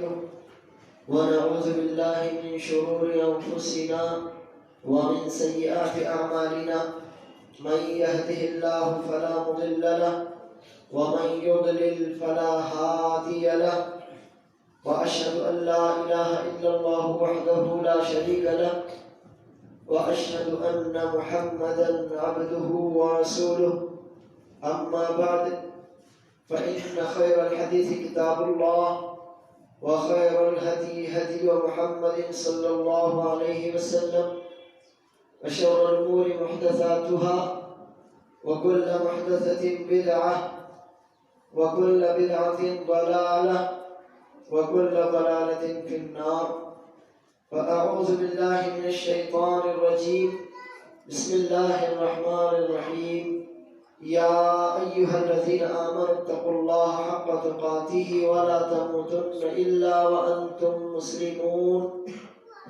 وملائكته ونعوذ بالله من شرور أنفسنا ومن سيئات أعمالنا من يهده الله فلا مضل له ومن يضلل فلا هادي له وأشهد أن لا إله إلا الله وحده لا شريك له وأشهد أن محمدا عبده ورسوله أما بعد فإن خير الحديث كتاب الله وخير الهدي هدي محمد صلى الله عليه وسلم وشر الأمور محدثاتها وكل محدثة بدعة وكل بدعة ضلالة وكل ضلالة في النار. فأعوذ بالله من الشيطان الرجيم. بسم الله الرحمن الرحيم. يا أيها الذين آمنوا اتقوا الله حق تقاته ولا تموتن إلا وأنتم مسلمون.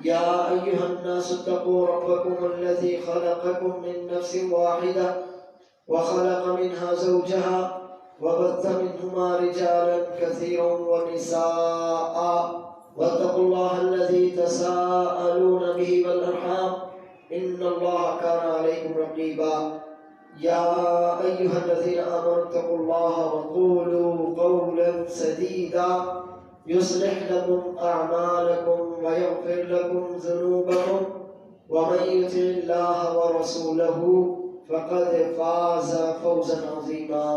يا أيها الناس اتقوا ربكم الذي خلقكم من نفس واحدة وخلق منها زوجها وبث منهما رجالا كثيرا ونساء واتقوا الله الذي تساءلون به والأرحام إن الله كان عليكم رقيبا. يا أيها الذين آمنوا اتقوا الله وقولوا قولا سديدا يصلح لكم أعمالكم ويغفر لكم ذنوبكم ومن يطع الله ورسوله فقد فاز فوزا عظيما.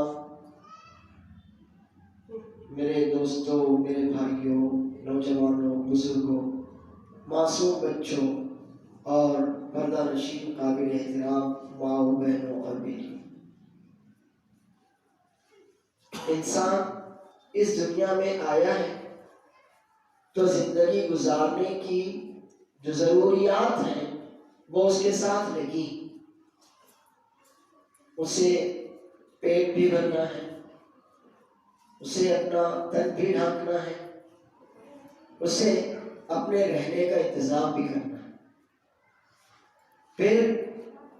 میرے دوستوں، میرے بھائیوں، نوجوانوں، بزرگوں، معصوم بچوں اور پردہ نشین قابل احترام ماؤں، بہنوں اور بیٹیوں، انسان اس دنیا میں آیا ہے تو زندگی گزارنے کی جو ضروریات ہیں وہ اس کے ساتھ لگی. اسے پیٹ بھی بھرنا ہے، اسے اپنا تن بھی ڈھانکنا ہے، اسے اپنے رہنے کا انتظام بھی کرنا ہے. پھر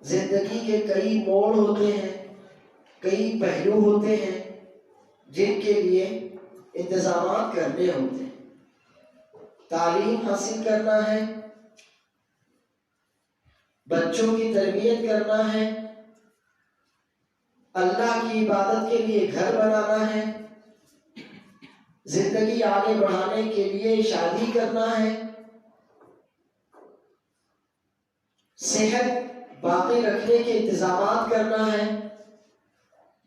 زندگی کے کئی موڑ ہوتے ہیں، کئی پہلو ہوتے ہیں جن کے لیے انتظامات کرنے ہوتے ہیں. تعلیم حاصل کرنا ہے، بچوں کی تربیت کرنا ہے، اللہ کی عبادت کے لیے گھر بنانا ہے، زندگی آگے بڑھانے کے لیے شادی کرنا ہے، صحت باقی رکھنے کے انتظامات کرنا ہے،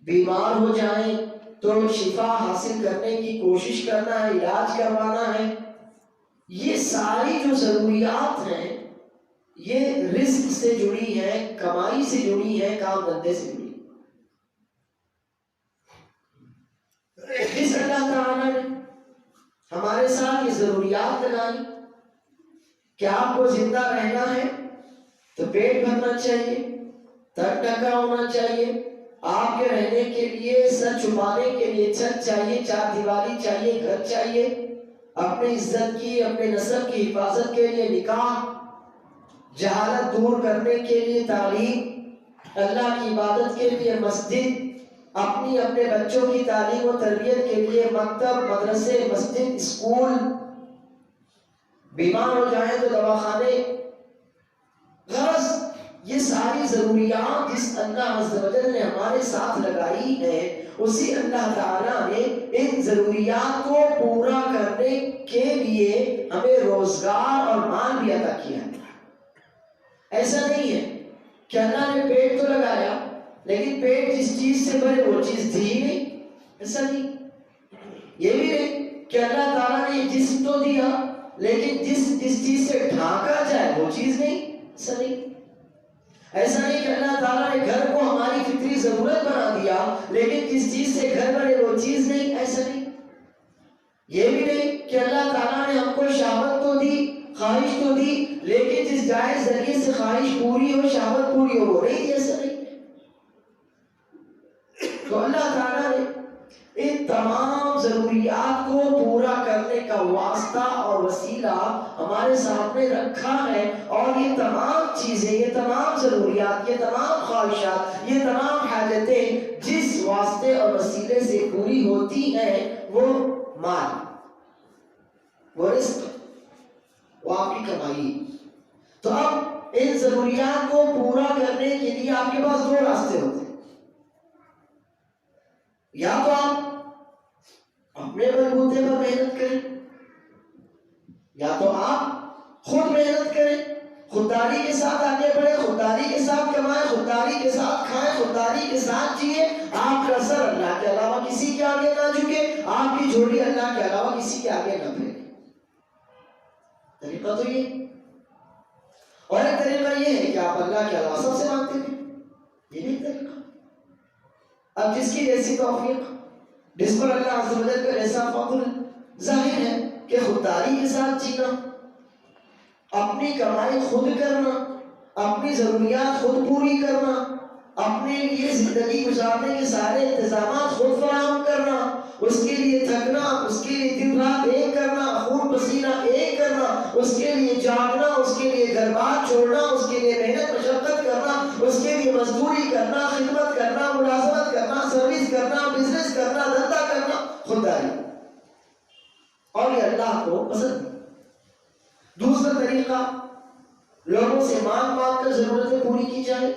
بیمار ہو جائیں تو شفا حاصل کرنے کی کوشش کرنا ہے، علاج کروانا ہے. یہ ساری جو ضروریات ہیں یہ رزق سے جڑی ہیں، کمائی سے جڑی ہیں، کام دھندے سے جڑی ہیں. جس اللہ تعالیٰ نے ہمارے ساتھ یہ ضروریات لگائی کہ آپ کو زندہ رہنا ہے تو پیٹ بھرنا چاہیے، تن ڈھکا ہونا چاہیے، آپ کے رہنے کے لیے سر چھپانے کے لیے چھت چاہیے، چار دیواری چاہیے، گھر چاہیے، اپنی عزت کی، اپنے نسب کی حفاظت کے لیے نکاح، جہالت دور کرنے کے لیے تعلیم، اللہ کی عبادت کے لیے مسجد، اپنے بچوں کی تعلیم و تربیت کے لیے مکتب، مدرسے، مسجد، اسکول، بیمار ہو جائیں تو دواخانے. غرض یہ ساری ضروریات جس اللہ عز و جل نے ہمارے ساتھ لگائی ہے، اسی اللہ تعالیٰ نے ان ضروریات کو پورا کرنے کے لیے ہمیں روزگار اور مال بھی عطا کیا ہے. ایسا نہیں ہے کہ اللہ نے پیٹ تو لگایا لیکن پیٹ جس چیز سے بھرے وہ چیز تھی ہی نہیں. ایسا نہیں. یہ بھی نہیں کہ اللہ تعالیٰ نے یہ جسم تو دیا لیکن جس چیز سے ڈھانکا جائے وہ چیز نہیں. ایسا نہیں. ایسا نہیں کہ اللہ تعالیٰ نے گھر کو ہماری فطری ضرورت بنا دیا لیکن جس چیز سے گھر بنے وہ چیز نہیں. ایسا نہیں. یہ بھی نہیں کہ اللہ تعالیٰ نے ہم کو شہوت تو دی، خواہش تو دی، لیکن جس جائز ذریعے سے خواہش پوری ہو، شہوت پوری ہو وہ نہیں. ایسا نہیں. تو اللہ تعالیٰ نے ان تمام ضروریات کو پورا کرنے کا واسطہ اور وسیلہ ہمارے سامنے رکھا ہے، اور یہ تمام چیزیں، یہ تمام ضروریات، یہ تمام خواہشات، یہ تمام حاجتیں جس واسطے اور وسیلے سے پوری ہوتی ہیں وہ مال. وہ رزق، وہ آپ کی کمائی. تو اب ان ضروریات کو پورا کرنے کے لیے آپ کے پاس دو راستے ہوتے ہیں. یا تو آپ اپنے بلبوتے پر محنت کریں، یا تو آپ خود محنت کریں، خودداری کے ساتھ آگے بڑھیں، خودداری کے ساتھ کمائیں، خودداری کے ساتھ کھائیں، خودداری کے ساتھ جیے. آپ کا سر اللہ کے علاوہ کسی کے آگے نہ جھکے، آپ کی جھولی اللہ کے علاوہ کسی کے آگے نہ پھیلے. طریقہ تو یہ. اور ایک طریقہ یہ ہے کہ آپ اللہ کے علاوہ سب سے مانگتے ہیں، یہ بھی ایک طریقہ. اب جس کی جیسی توفیق، جس پر اللہ عز و جل کا ایسا فضل ظاہر ہے کہ خودداری کے ساتھ جینا، اپنی کمائی خود کرنا، اپنی ضروریات خود پوری کرنا، اپنے لیے زندگی گزارنے کے سارے انتظامات خود فراہم کرنا، اس کے لیے تھکنا، اس کے لیے دن رات ایک کرنا، خون پسینہ ایک کرنا، اس کے لیے جاگنا، اس کے لیے گھر بار چھوڑنا، اس کے لیے محنت مشقت کرنا، اس کے لیے مزدوری کرنا، خدمت کرنا، ملازمت کرنا، سروس کرنا، بزنس کرنا، دھندا کرنا، خودداری. اور یہ اللہ کو پسند نہیں. دوسرا طریقہ، لوگوں سے مانگ مانگ کر ضرورتیں پوری کی جائے.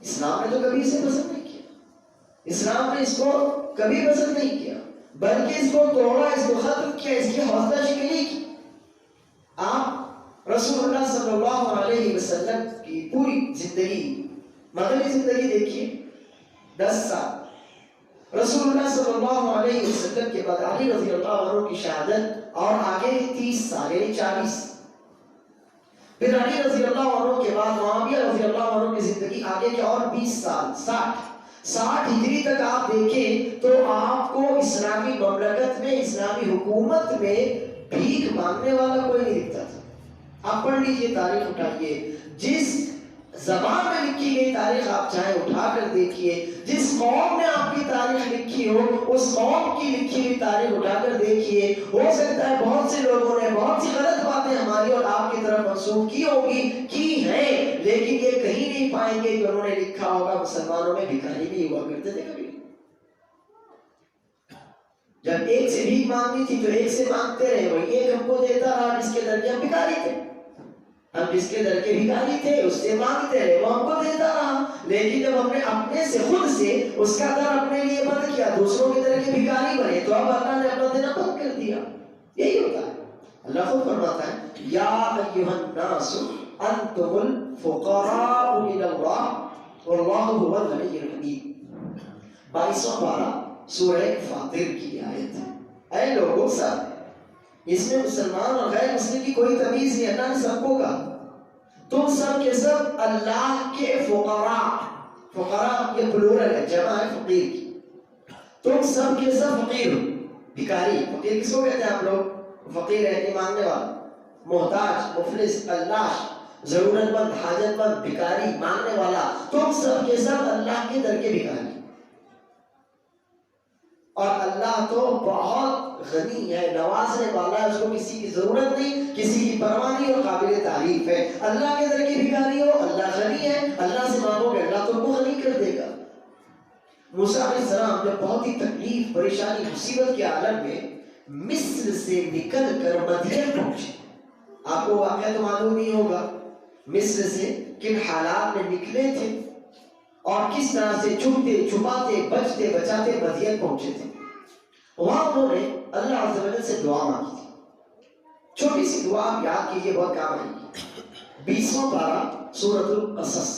اسلام نے تو کبھی اسے پسند نہیں کیا. اسلام نے اس کو کبھی پسند نہیں کیا، بلکہ اس کو توڑا، اس کو ختم کیا، اس کی حوصلہ شکنی کی. آپ رسول اللہ صلی اللہ علیہ وسلم کی پوری زندگی، مدنی زندگی دیکھیے، 10 سال. رسول اللہ صلی اللہ علیہ وسلم کے بعد علی رضی اللہ عنہ کی شہادت، اور آگے 30 سال یعنی 40. پھر علی رضی اللہ عنہ کے بعد معاویہ رضی اللہ عنہ کی زندگی آگے کے اور 20 سال، 60 ہجری تک آپ دیکھیں تو آپ کو اسلامی مملکت میں، اسلامی حکومت میں بھیک مانگنے والا کوئی نہیں دکھتا تھا. آپ پڑھ لیجئے، تاریخ اٹھائیے، جس زبان میں لکھی گئی تاریخ آپ چاہے اٹھا کر دیکھیے، جس قوم نے آپ کی تاریخ لکھی ہو اس قوم کی لکھی ہوئی تاریخ اٹھا کر دیکھیے. ہو سکتا ہے بہت سے لوگوں نے بہت سی غلط باتیں ہماری اور آپ کی طرف منسوخ کی ہوگی، کی ہیں، لیکن یہ کہیں نہیں پائیں گے کہ انہوں نے لکھا ہوگا مسلمانوں میں بھکاری بھی ہوا کرتے تھے. کبھی جب ایک سے بھیک مانگنی تھی تو ایک سے مانگتے رہے، وہی ایک ہم کو دیتا رہا جس کے درمیان بھکاری تھے. ہم جس کے در کے بھکاری تھے اس سے مانگتے رہے، وہ ہم کو دیتا رہا. لیکن جب ہم نے اپنے سے، خود سے اس کا در اپنے لیے بند کیا، دوسروں کے در کے بھکاری بنے، تو اب اللہ نے اپنا دینا بند کر دیا. یہی ہوتا ہے. اللہ خود فرماتا ہے، یا ایھا الناس انتم الفقراء الی اللہ واللہ هو الغنی الحمید. 22واں پارہ سورہ فاطر کی آیت ہے. اے لوگوں سب، اس میں مسلمان اور غیر مسلم کی کوئی تمیز نہیں. اللہ نے سب کو کہا تم سب کے سب اللہ کے فقراء. فقراء یہ پلورل ہے، جمع ہے فقیر کی. تم سب کے سب فقیر ہو. بھکاری، فقیر کس کو کہتے ہیں آپ لوگ؟ فقیر ہے مانگنے والا، محتاج، مفلس، اللہ، ضرورت مند، حاجت مند، بھکاری، مانگنے والا. تم سب کے سب اللہ کے در کے بھکاری. اور اللہ تو بہت غنی ہے، نوازنے والا ہے، اس کو کسی کی ضرورت نہیں، کسی کی پرواہ نہیں، اور قابل تعریف ہے. اللہ کے در کے بھکاری ہو، اللہ غنی ہے، اللہ سے مانگو گے اللہ تم کو غنی کر دے گا. موسیٰ علیہ السلام جب بہت ہی تکلیف، پریشانی، مصیبت کے عالم میں مصر سے نکل کر مدین پہنچے. آپ کو واقعہ تو معلوم نہیں ہوگا مصر سے کن حالات میں نکلے تھے اور کس طرح سے چھپتے چھپاتے بچتے بچاتے مدین پہنچے تھے. وہاں انہوں نے اللہ عز و جل سے دعا مانگی تھی. چھوٹی سی دعا آپ یاد کیجئے، بہت کام آئے گی. 20واں پارہ سورۃ القصص،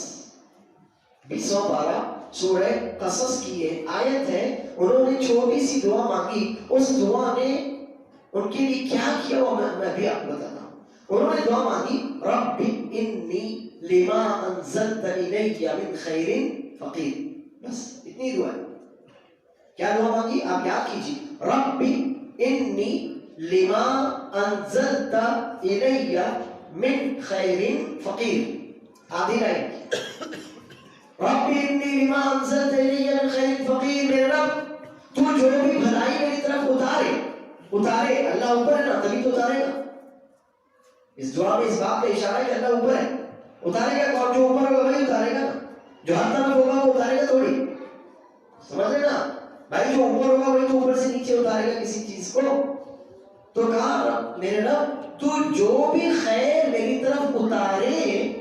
20واں پارہ سورہ قصص کی یہ آیت ہے. انہوں نے چھوٹی سی دعا مانگی، اس دعا نے ان کے لیے کیا کیا وہ میں بھی آپ کو بتاتا ہوں. انہوں نے دعا مانگی، رب انی لما انزلت الی من خیر فقیر. بس اتنی دعا ہے. کیا دعا مانگی آپ یاد کیجیے، رب انی لما انزلت الی من خیر فقیر. آدھی لائن، رب انی لما انزلت الی من خیر فقیر. میرے رب تو جو بھی بھلائی میری طرف اتارے، اللہ اوپر ہے نا تبھی تو اتارے گا. اس دعا میں اس بات کا اشارہ ہے کہ اللہ اوپر ہے. اتارے گا کون؟ جو اوپر ہوگا وہی اتارے گا نا. جو ہر طرف ہوگا وہ اتارے گا تھوڑی. سمجھ رہے نا بھائی؟ جو اوپر ہوگا وہی تو اوپر سے نیچے اتارے گا کسی چیز کو. تو کہا میرے رب تو جو بھی خیر میری طرف اتارے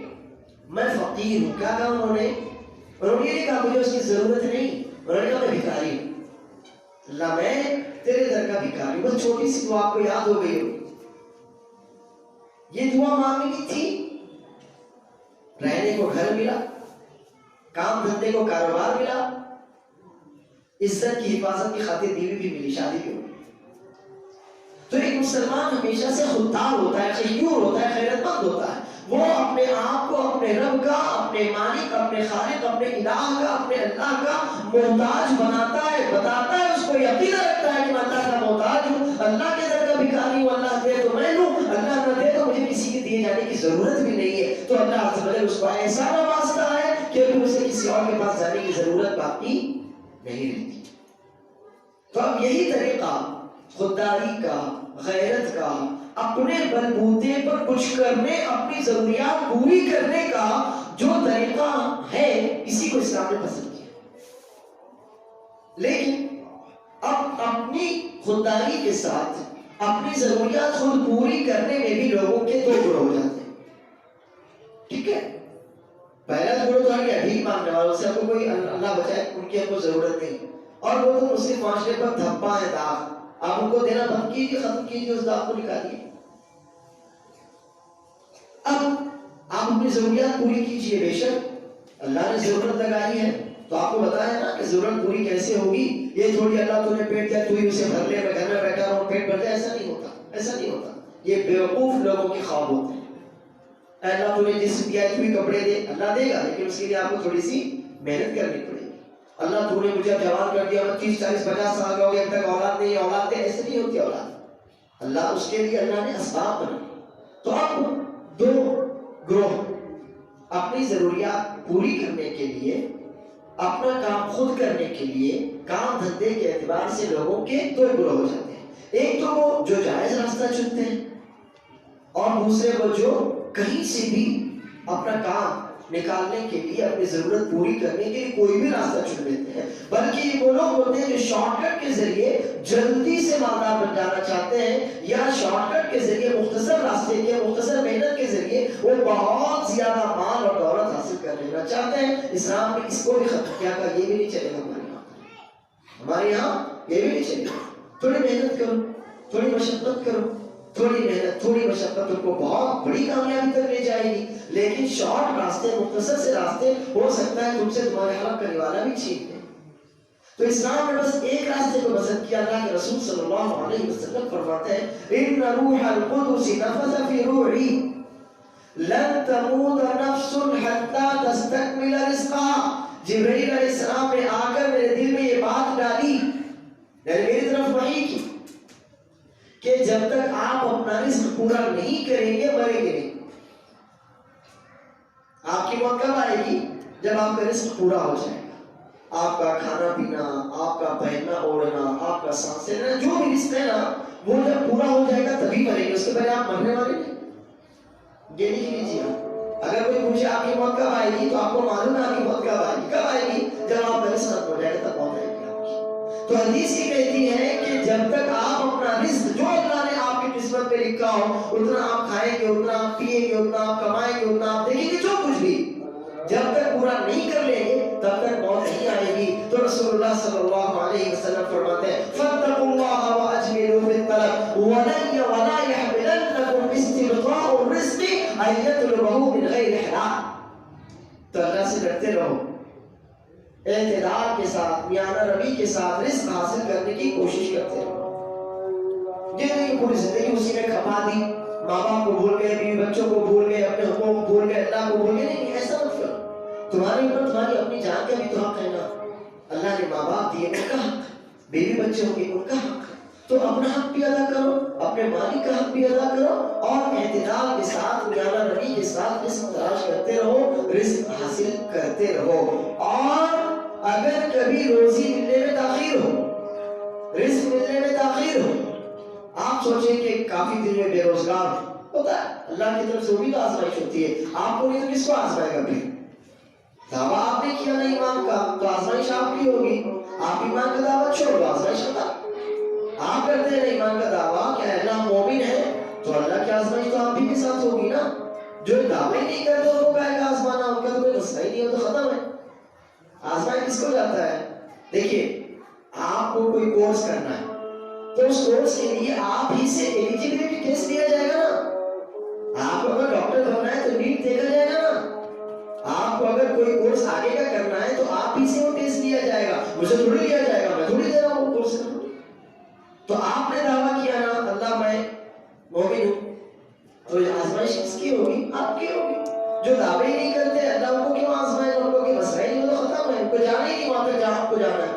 میں فقیر ہوں. کیا کہا انہوں نے یہ نہیں کہا مجھے اس کی ضرورت نہیں, انہوں نے کہا میں بھکاری ہوں, اللہ میں تیرے در کا بھکاری. بس چھوٹی سی دعا آپ کو یاد ہو گئی ہو. یہ دعا مانگنی تھی, رہنے کو گھر ملا, کام دھندے کو کاروبار ملا, عزت کی حفاظت کی خاطر بیوی بھی ملی, شادی بھی ہوئی. تو ایک مسلمان ہمیشہ سے خوددار ہوتا ہے, غیور ہوتا ہے, خیرت مند ہوتا ہے. وہ اپنے آپ کو اپنے رب کا, اپنے مالک, اپنے خالق, اپنے الہ کا, اپنے اللہ کا محتاج بناتا ہے, بتاتا ہے, اس کو یقین رکھتا ہے کہ میں اللہ کا محتاج ہوں, اللہ کے در کا بھکاری ہوں, اللہ دے تو میں لوں, اللہ نہ دے تو مجھے کسی کے دیے جانے کی ضرورت بھی نہیں ہے. تو اللہ عز و جل اس کو ایسا نوازتا ہے کہ پھر اسے کسی اور کے پاس جانے کی ضرورت باقی نہیں رہتی. تو اب یہی طریقہ خودداری کا, غیرت کا, اپنے بلبوتے پر کچھ کرنے, اپنی ضروریات پوری کرنے کا جو طریقہ ہے, اسی کو اسلام نے پسند کیا. لیکن اب اپنی خودداری کے ساتھ اپنی ضروریات خود پوری کرنے میں بھی لوگوں کے دو گروہ ہو جاتے ہیں. ٹھیک ہے, پہلا گروہ تو ہے بھیک مانگنے والوں سے, آپ کو کوئی اللہ بچائے, ان کی آپ کو ضرورت نہیں, اور وہ تو مسلم معاشرے پر دھبا ہے, داغ, آپ ان کو دینا بند کیجیے, ختم کیجیے, اس داغ کو نکالیے. اب آپ اپنی ضروریات پوری کیجیے, بے شک اللہ نے ضرورت لگائی ہے, تو آپ کو بتایا نا کہ ضرورت پوری کیسے ہوگی. یہ تھوڑی اللہ تو نے پیٹ دیا تو ہی اسے بھر لے, میں گھر میں بیٹھا ہوں پیٹ بھر جائے, ایسا نہیں ہوتا, ایسا نہیں ہوتا. یہ بیوقوف لوگوں کے خواب ہوتے ہیں. اللہ تو نے جسم دیا تو ہی کپڑے دے, اللہ دے گا, لیکن اس کے لیے آپ کو تھوڑی سی محنت کرنی پڑے گی. اللہ تو نے مجھے جوان کر دیا, 30 40 50 سال کا ہو گیا, اب تک اولاد نہیں, اولاد دے, ایسے نہیں ہوتی اولاد. اللہ اس کے لیے اللہ نے اسباب بنائے. تو اب دو گروہ اپنی ضروریات پوری کرنے کے لیے, اپنا کام خود کرنے کے لیے, کام دھندے کے اعتبار سے لوگوں کے دو گروہ ہو جاتے ہیں. ایک تو وہ جو جائز راستہ چنتے ہیں, اور دوسرے وہ جو کہیں سے بھی اپنا کام نکالنے کے لیے, اپنی ضرورت پوری کرنے کے لیے کوئی بھی راستہ چن لیتے ہیں. بلکہ یہ وہ لوگ ہوتے ہیں جو شارٹ کٹ کے ذریعے جلدی سے مالدار بن جانا چاہتے ہیں, یا شارٹ کٹ کے ذریعے مختصر راستے کے, مختصر محنت کے ذریعے وہ بہت زیادہ مال اور دولت حاصل کر لینا چاہتے ہیں. اسلام نے اس کو بھی ختم کیا, کہ یہ بھی نہیں چلے گا ہمارے یہاں, یہ بھی نہیں چلے گا. تھوڑی محنت کرو, تھوڑی مشقت کرو, تھوڑی محنت, تھوڑی مشقت تم کو بہت بڑی کامیابی تک لے جائے گی. لیکن شارٹ راستے, مختصر سے راستے, ہو سکتا ہے تم سے تمہارے ہلاک کرنے والا بھی چھین لے. تو اسلام نے بس ایک راستے کو پسند کیا. اللہ کے رسول صلی اللہ علیہ وسلم فرماتے ہیں, ان روح القدس نفث فی روحی لن تموت نفس حتی تستکمل رزقها. جبرائیل علیہ السلام نے آ کر میرے دل میں یہ بات ڈالی, میری طرف وحی کی, کہ جب تک آپ اپنا رزق پورا نہیں کریں گے مریں گے نہیں. آپ کی موت کب آئے گی؟ جب آپ کا رزق پورا ہو جائے گا. آپ کا کھانا پینا, آپ کا پہننا اوڑھنا, آپ کا سانس لینا, جو بھی رزق ہے نا, وہ جب پورا ہو جائے گا تبھی مریں گے. اس کے پہلے آپ مرنے والے نہیں. یہ لکھ لیجیے, اگر کوئی پوچھے آپ کی موت کب آئے گی, تو آپ کو معلوم ہے آپ کی موت کب آئے گی. کب آئے گی؟ جب آپ کا رزق ہو جائے گا تب موت آئے گی آپ کی. تو حدیث یہ کہتی ہے کہ جب تک آپ اپنا رزق جو اللہ نے آپ کی قسمت پہ لکھا ہو, اتنا آپ کھائیں گے, اتنا آپ پیئیں گے, اتنا آپ کمائیں گے, اتنا آپ دیکھیں گے, جو کچھ بھی, جب تک پورا نہیں کر لیں گے تب تک موت نہیں آئے گی. تو رسول اللہ صلی اللہ علیہ وسلم فرماتے ہیں, فاتقوا اللہ واجملوا فی الطلب ولا يحملنکم استبطاء الرزق ان يطلبه من غیر حلال. تو اللہ سے ڈرتے رہو, اعتدال کے ساتھ, میانہ روی کے ساتھ رزق حاصل کرنے کی کوشش کرتے رہو. یہ نہیں پوری زندگی اسی میں کھپا دی, ماں باپ کو بھول گئے, بیوی بچوں کو بھول گئے, اپنے حقوق بھول گئے, اللہ کو بھول گئے. نہیں, ایسا مت کرو. تمہارے اوپر تمہاری اپنی جان کا بھی تو حق ہے نا. اللہ نے ماں باپ دیے, ان کا حق, بیوی بچے ہوں گے, ان کا حق. تو اپنا حق بھی ادا کرو, اپنے مالک کا حق بھی ادا کرو, اور اعتدال کے ساتھ, میانہ روی کے ساتھ رزق تلاش کرتے رہو, رزق حاصل کرتے رہو. اور اگر کبھی روزی ملنے میں تاخیر ہو, رزق ملنے میں تاخیر ہو, آپ سوچیں کہ کافی دن میں بے روزگار ہوتا ہے, اللہ کی طرف سے بھی تو آزمائش ہوتی ہے. آپ کو نہیں تو کس کو آزمائے گا؟ پھر دعویٰ آپ نے کیا نا ایمان کا, تو آزمائش آپ کی ہوگی. آپ ایمان کا دعویٰ چھوڑ دو, آزمائش ہوتا. آپ کرتے ہیں ایمان کا دعویٰ کہ اللہ مومن ہے تو اللہ کی آزمائش تو آپ بھی ساتھ ہوگی نا. جو دعوے نہیں کرتے ان کو کہے گا آزمانا، ان کا تو کوئی مسئلہ ہی نہیں ہو تو ختم ہے. آزمائش کس کو جاتا ہے؟ دیکھیے آپ کو کوئی کورس کرنا ہے تو اس کورس کے لیے آپ ہی سے ایلیجیبلٹی ٹیسٹ لیا جائے گا نا. آپ کو اگر ڈاکٹر بننا ہے تو نیٹ دیکھا جائے گا نا. آپ کو اگر کوئی کورس آگے کا کرنا ہے تو آپ ہی سے وہ ٹیسٹ لیا جائے گا. مجھے تھوڑی لیا جائے گا، میں تھوڑی دے رہا ہوں وہ کورس کرنا. تو آپ نے دعویٰ کیا نا اللہ میں مومن ہوں، تو آزمائش کس کی ہوگی؟ آپ کی ہوگی. جو دعوے نہیں کرتے اللہ ان کو کیوں آزمائے؟ ان کو کہ مسئلہ ہی نہیں تو ختم ہے، ان کو جانا ہی نہیں وہاں تک جہاں آپ کو جانا ہے.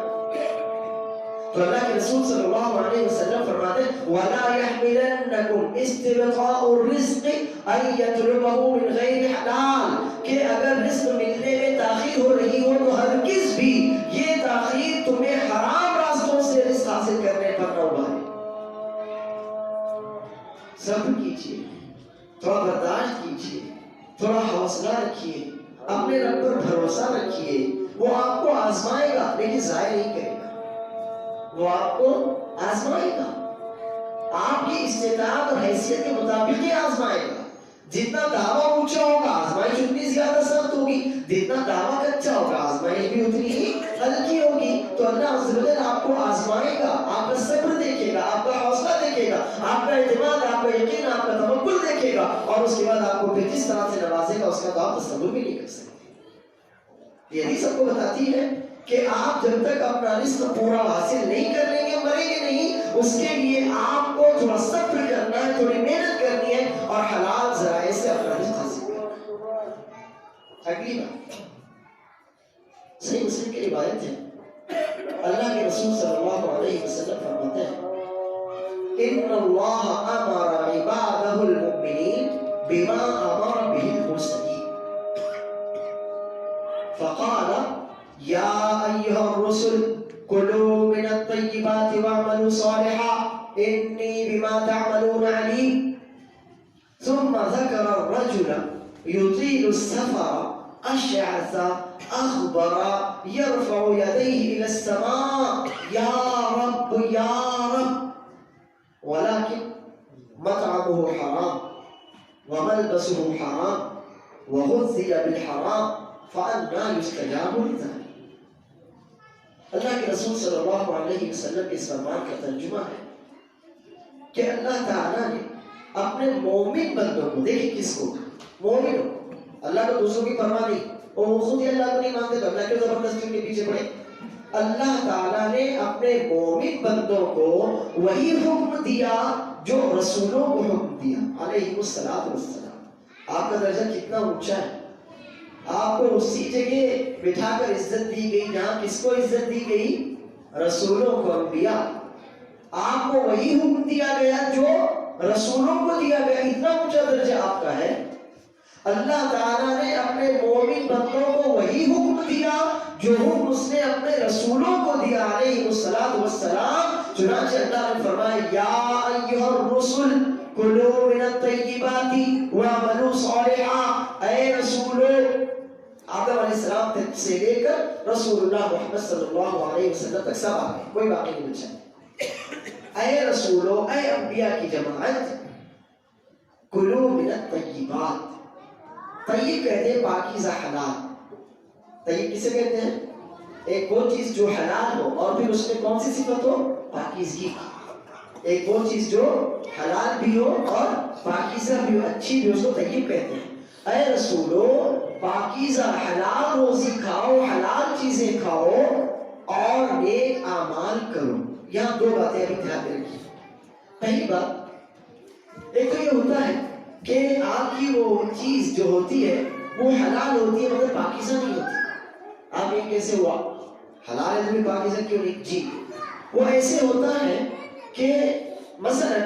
تو اللہ کے رسول صلی اللہ علیہ وسلم فرماتے ہیں وَلَا يَحْمِلَنَّكُمْ اسْتِبْقَاءُ الرِّزْقِ أَن يَطْلُبَهُ مِنْ غَيْرِ حَلَالٍ، کہ اگر رزق ملنے میں تاخیر ہو رہی ہو تو ہرگز بھی یہ تاخیر تمہیں حرام راستوں سے رزق حاصل کرنے پر نہ ابھارے. صبر کیجیے، تھوڑا برداشت کیجیے، تھوڑا حوصلہ رکھیے، اپنے رب پر بھروسہ رکھیے. وہ آپ کو آزمائے گا لیکن ضائع نہیں کرے گا. وہ آپ کو آزمائے گا، آپ کی استطاعت اور حیثیت کے مطابق ہی آزمائے گا. جتنا دعویٰ اونچا ہوگا آزمائش اتنی زیادہ سخت ہوگی، جتنا دعویٰ کچا ہوگا آزمائش بھی اتنی ہی ہلکی ہوگی. تو اللہ عز و جل آپ کو آزمائے گا، آپ کا صبر دیکھے گا، آپ کا حوصلہ دیکھے گا، آپ کا اعتماد، آپ کا یقین، آپ کا توکل دیکھے گا، اور اس کے بعد آپ کو پھر جس طرح سے نوازے گا اس کا تو آپ تصور بھی نہیں کر سکتے. یہ حدیث سب کو بتاتی ہے کہ آپ جب تک اپنا رزق پورا حاصل نہیں کر لیں گے مریں گے نہیں. اس کے لیے آپ کو تھوڑا صبر کرنا ہے، تھوڑی محنت کرنی ہے اور حلال ذرائع سے اپنا رزق حاصل کرنا ہے. اگلی بات صحیح مسلم کی روایت ہے، اللہ کے رسول صلی اللہ علیہ وسلم فرماتے ہیں ان اللہ امر عبادہ المؤمنین بما امر به المرسلین فقال یا ایہا الرسل کلوا من الطیبات واعملوا صالحا انی بما تعملون علیم. ثم ذکر الرجل یطیل السفر اشعث اخبر يرفع يديه الى السماء یا رب یا رب ولكن مطعمه حرام وملبسه حرام وغذي بالحرام فأنا يستجاب لذلك. اللہ کے رسول صلی اللہ علیہ وسلم کے اس فرمان کا ترجمہ ہے کہ اللہ تعالیٰ نے اپنے مومن بندوں کو، دیکھیں کس کو؟ مومنوں. اللہ کو دوسروں کی پرواہ نہیں، اور خود ہی اللہ کو نہیں مانتے تو اللہ کے زبردستی کے پیچھے پڑے. اللہ تعالیٰ نے اپنے مومن بندوں کو وہی حکم دیا جو رسولوں کو حکم دیا علیہ الصلوۃ والسلام. آپ کا درجہ کتنا اونچا ہے. آپ کو اسی جگہ بٹھا کر عزت دی گئی جہاں کس کو عزت دی گئی؟ رسولوں کو، انبیاء. آپ کو وہی حکم دیا گیا جو رسولوں کو دیا گیا. اتنا اونچا درجہ آپ کا ہے. اللہ تعالیٰ نے اپنے مومن بندوں کو وہی حکم دیا جو حکم اس نے اپنے رسولوں کو دیا علیہ الصلوۃ والسلام. چنانچہ اللہ نے فرمایا یا ایھا الرسل کلوا من الطیبات واعملوا صالحا. اے رسولو، آدم علیہ السلام سے لے کر رسول اللہ محمد صلی اللہ علیہ وسلم تک سب آ گئے، کوئی باقی نہیں بچا. اے رسولو، اے انبیاء کی جماعت، کلوا من الطیبات. طیب کہتے ہیں پاکیزہ، حلال. طیب کسے کہتے ہیں؟ ایک وہ چیز جو حلال ہو اور پھر اس میں کون سی صفت ہو؟ پاکیزگی. ایک وہ چیز جو حلال بھی ہو اور پاکیزہ بھی ہو، اچھی بھی ہو، اس کو طیب کہتے ہیں. اے رسولو، پاکیزہ حلال روزی کھاؤ، حلال چیزیں کھاؤ اور نیک اعمال کرو. یہاں دو باتیں ابھی دھیان میں رکھیے. پہلی بات، ایک تو یہ ہوتا ہے کہ آپ کی وہ چیز جو ہوتی ہے وہ حلال ہوتی ہے مگر پاکیزہ نہیں ہوتی. آپ یہ کیسے ہوا؟ حلال ہے تو پاکیزہ کیوں نہیں؟ جی وہ ایسے ہوتا ہے کہ مثلا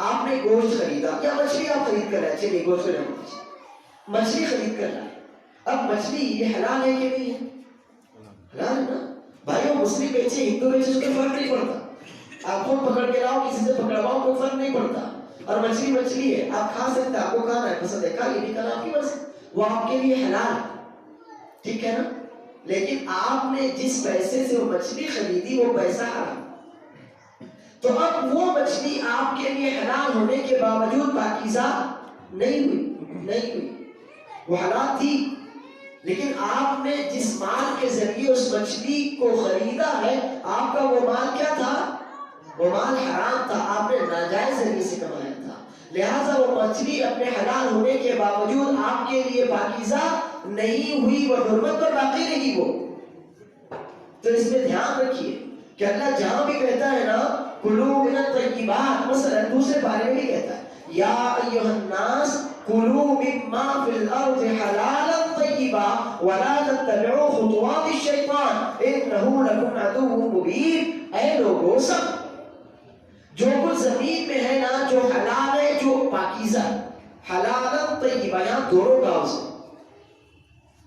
آپ نے گوشت خریدا یا مچھلی آپ خرید کر رہے، چلیے گوشت کو جانا، مچھلی خرید کر رہا ہے. اب مچھلی یہ حلال ہے کہ نہیں ہے؟ حلال ہے نا بھائیو. مسلم بیچے ہندو بیچے اس کا فرق نہیں پڑتا. آپ خود پکڑ کے لاؤ، کسی سے پکڑواؤ، کوئی فرق نہیں پڑتا. اور مچھلی مچھلی ہے، آپ کھا سکتے ہیں، آپ کو کھانا ہے پسند ہے کھائیے، نہیں کھانا آپ کی مرضی، وہ آپ کے لیے حلال ہے. ٹھیک ہے نا؟ لیکن آپ نے جس پیسے سے وہ مچھلی خریدی وہ پیسہ حرام. تو اب وہ مچھلی آپ کے لیے حلال ہونے کے باوجود پاکیزہ نہیں ہوئی، وہ حلال تھی، لیکن آپ نے جس مال کے ذریعے اس مچھلی کو خریدا ہے، آپ کا وہ مال کیا تھا؟ وہ مال حرام تھا، آپ نے ناجائز ذریعے سے کمایا تھا، لہٰذا وہ مچھلی اپنے حلال ہونے کے باوجود آپ کے لیے پاکیزہ نہیں ہوئی، وہ حرمت پر باقی رہی وہ۔ تو اس میں دھیان رکھیے کہ اللہ جہاں بھی کہتا ہے نا کلوا من الطیبات، مثلا دوسرے بارے میں بھی کہتا ہے یا ایھا الناس کلوا مما فی الارض حلالا طیبا ولا تتبعوا خطوات الشیطان انہ لکم عدو مبین۔ اے لوگو، سب جو کچھ زمین میں ہے نا، جو حلال ہے، جو پاکیزہ، حلالا طیبا، یہاں دونوں کا اس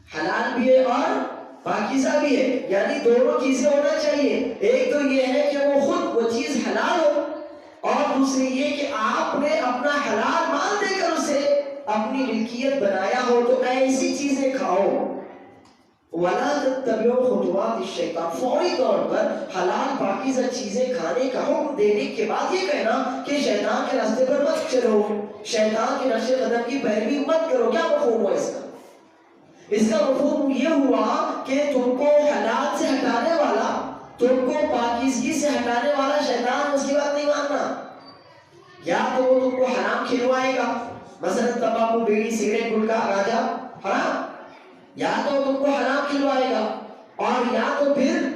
حلال بھی ہے اور پاکیزہ بھی ہے، یعنی دونوں چیزیں ہونا چاہیے۔ ایک تو یہ ہے کہ وہ خود وہ چیز حلال ہو، اور دوسری یہ کہ آپ نے اپنا حلال مال دے کر اسے اپنی ملکیت بنایا ہو، تو ایسی چیزیں کھاؤ۔ وَلَا تَتَّبِعُوا خُطُوَاتِ الشَّيْطَانِ، فوری طور پر حلال پاکیزہ چیزیں کھانے کا حکم دینے کے بعد یہ کہنا کہ شیطان کے راستے پر مت چلو، شیطان کے نقش قدم کی پیروی مت کرو۔ کیا مفہوم ہوا اس کا؟ اس کا مفہوم یہ ہوا کہ تم کو حلال سے ہٹانے والا، تم کو پاکیزگی سے ہٹانے والا شیطان، اس کی بات نہیں ماننا۔ یا تو وہ تم کو حرام کھلوائے گا، مثلا تمباکو، بیڑی، سگریٹ، گٹکا، گاجا حرام، یا تو تم کو حرام کھلوائے گا، اور یا تو پھر